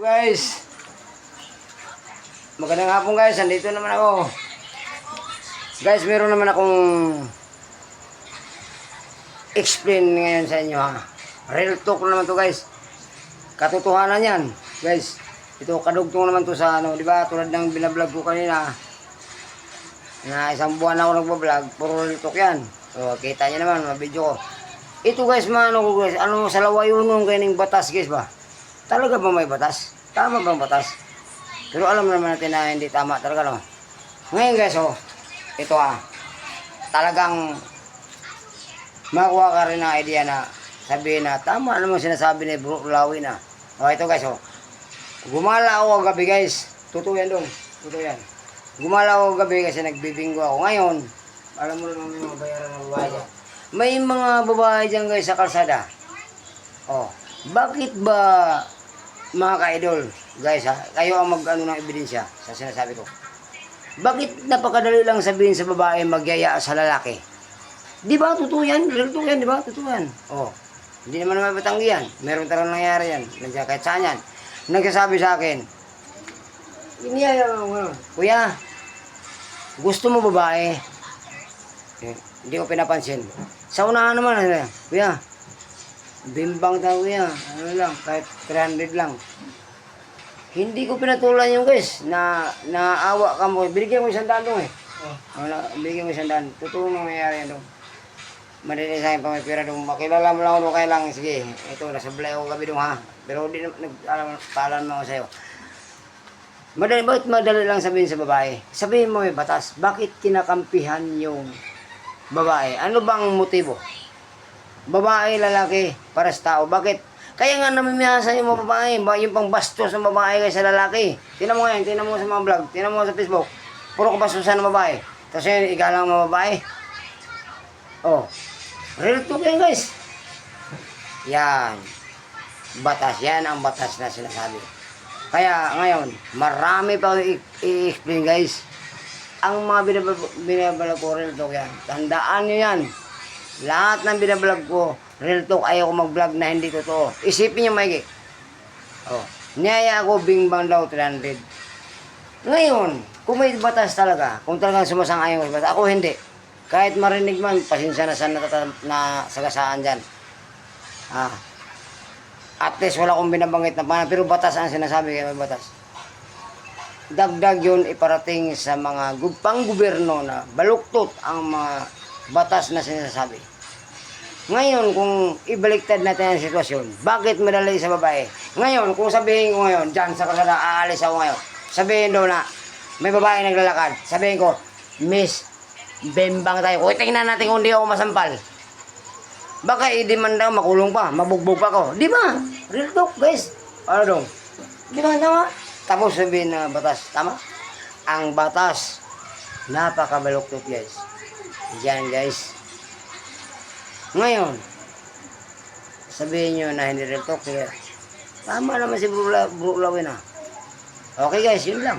Guys, magandang hapon guys, andito naman ako. Guys, meron naman akong explain ngayon sa inyo ha. Real talk naman to guys. Katotohanan yan guys. Ito kadugtong naman to sa ano, di ba? Tulad ng binablog ko kanina. Na isang buwan ako nagbablog, puro real talk yan. So, kita nyo naman, mga video ko. Ito guys, ano ko guys, ano sa lawayunong kayo batas guys ba? Talaga ba may batas? Tama bang batas? Pero alam naman natin na hindi tama talaga no. Ngayon guys, oh, ito talagang makuha ka rin na idea na sabihin na tama naman sinasabi ni Bro Lawi na. Oh, ito guys, oh. Gumala ako gabi guys. Totoo yan dong. Totoo yan. Gumala ako gabi kasi nagbibinggo ako. Ngayon, alam mo naman yung mga bayaran ng babae dyan. May mga babae dyan guys sa kalsada. Oh, bakit ba mga ka-idol, guys ha, kayo ang mag-ano ng ebidensya sa sinasabi ko. Bakit napakadali lang sabihin sa babae magyaya sa lalaki? Di ba? Totoo yan. Totoo yan, di ba? Totoo yan. Oh, hindi naman may batanggi yan. Meron talagang nangyari yan. Nandiyan kahit saan yan. Nagsasabi sa akin, kuya, gusto mo babae? Hindi ko pinapansin. Sa unahan naman, kuya, bimbang daw kuya, ano lang, kahit 300 lang. Hindi ko pinatulan yung guys, na naawa ka mo, binigyan mo 100 dong eh. Binigyan mo 100, totoo nangyayari yan dong. Madali sa akin pa may pera dong, makilala mo lang ako kaya lang, sige, ito, nasa blay ako gabi dong ha. Pero hindi nagpaalam mo ako sa'yo. Bakit madali lang sabihin sa babae? Sabihin mo may batas, bakit kinakampihan yung babae? Ano bang motibo? Babae, lalaki, para sa tao. Bakit? Kaya nga namimiyasan yung mga babae, yung pang bastos ng babae kaysa lalaki. Tinan mo ngayon, tinan mo sa mga vlog, tinan mo sa Facebook. Puro kabastusan ng babae. Tapos yun, igalang mga babae. Oh, real talk yan guys. Yan. Batas, yan ang batas na sinasabi. Kaya ngayon, marami pa i-explain guys. Ang mga binabalag ko, real talk yan. Tandaan nyo yan. Lahat ng binablog ko, real talk, ayaw ko mag-vlog na hindi totoo. Isipin nyo maigi. Oh, niyaya ako, bingbang daw 300. Ngayon, kung may batas talaga, kung talagang sumasang-ayon ko, ako hindi. Kahit marinig man, pasensya na sa sagasaan dyan. At least wala akong binabanggit na pangalan, pero batas ang sinasabi, kaya may batas. Dagdag yun iparating sa mga pang-gobyerno na baluktot ang mga batas na sinasabi. Ngayon, kung ibaliktad natin ang sitwasyon, bakit madali sa babae? Ngayon, kung sabihin ko ngayon, dyan sa kalsada, aalis ako ngayon, sabihin daw na, may babae naglalakad, sabihin ko, Miss, bembang tayo. O, tingnan natin kung di ako masampal. Baka i-demand daw, makulong pa, mabugbog pa ako. Di ba? Real talk, guys. Ano dong? Di ba, tama? Tapos sabihin na batas, tama? Ang batas, napakabaluktot, guys. Yan guys. Ngayon, sabihin nyo na hindi real talk. Tama naman si Bro Lawin ha. Okay guys, yun lang.